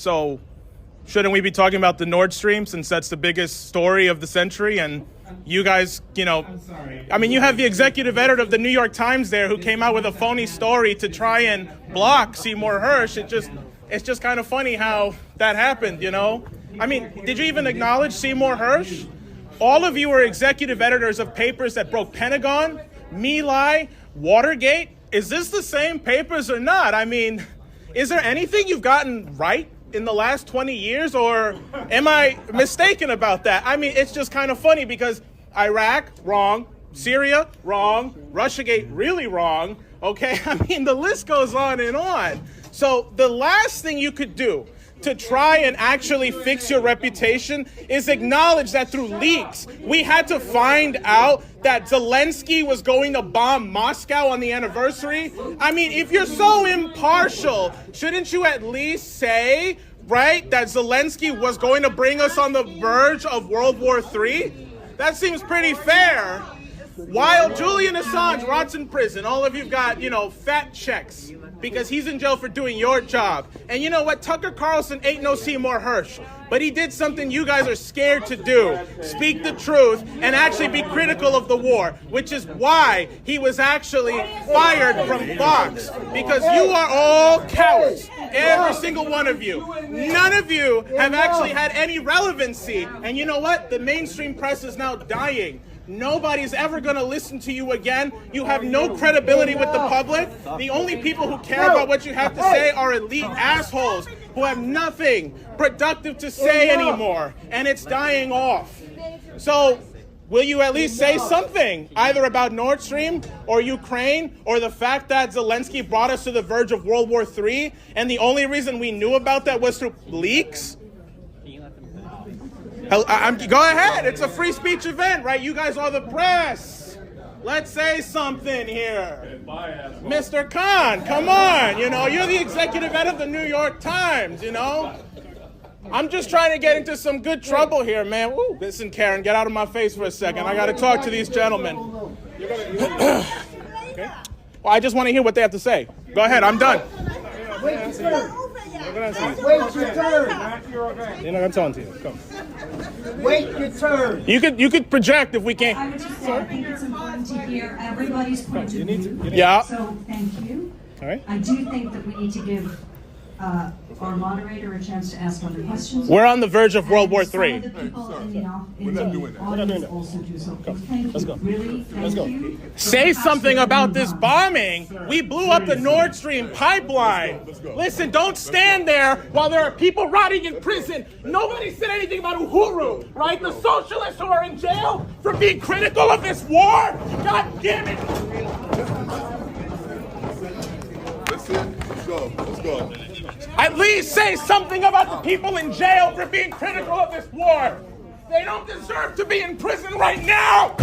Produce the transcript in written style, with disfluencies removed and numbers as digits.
So shouldn't we be talking about the Nord Stream since that's the biggest story of the century? And you guys, I mean, you have the executive editor of the New York Times there who came out with a phony story to try and block Seymour Hersh. It's just kind of funny how that happened, I mean, did you even acknowledge Seymour Hersh? All of you are executive editors of papers that broke Pentagon, My Lai, Watergate. Is this the same papers or not? I mean, is there anything you've gotten right in the last 20 years, or am I mistaken about that? I mean, it's just kind of funny because Iraq, wrong. Syria, wrong. Russiagate, really wrong. Okay, I mean, the list goes on and on. So the last thing you could do to try and actually fix your reputation is acknowledge that through leaks, we had to find out that Zelensky was going to bomb Moscow on the anniversary. I mean, if you're so impartial, shouldn't you at least say, right, that Zelensky was going to bring us on the verge of World War III? That seems pretty fair. While Julian Assange rots in prison, all of you've got, fat checks because he's in jail for doing your job. And you know what? Tucker Carlson ain't no Seymour Hersh, but he did something you guys are scared to do. Speak the truth and actually be critical of the war, which is why he was actually fired from Fox, because you are all cowards. Every single one of you. None of you have actually had any relevancy. And you know what? The mainstream press is now dying. Nobody's ever going to listen to you again. You have no credibility with the public. The only people who care about what you have to say are elite assholes who have nothing productive to say anymore. And it's dying off. So will you at least say something, either about Nord Stream or Ukraine or the fact that Zelensky brought us to the verge of World War III and the only reason we knew about that was through leaks? Go ahead. It's a free speech event, right? You guys are the press. Let's say something here. Mr. Khan, come on. You're the executive editor of the New York Times, I'm just trying to get into some good trouble here, man. Ooh, listen, Karen, get out of my face for a second. I got to talk to these gentlemen. Okay. Well, I just want to hear what they have to say. Go ahead. I'm done. Wait your turn. You're not going to tell to you. Come. Wait your turn. You could project if we can't. I would just say I think it's important to hear everybody's point of view. Yeah. So thank you. All right. I do think that we need to give our moderator a chance to ask other questions. We're on the verge of World War III. Some of the people in the audience also do so. Thank you. Let's go. Really, thank you. Say something about this bombing. We blew up the Nord Stream pipeline. Listen, don't stand there while there are people rotting in prison. Nobody said anything about Uhuru, right? The socialists who are in jail for being critical of this war. God damn it. Let's go. Let's go. At least say something about the people in jail for being critical of this war. They don't deserve to be in prison right now.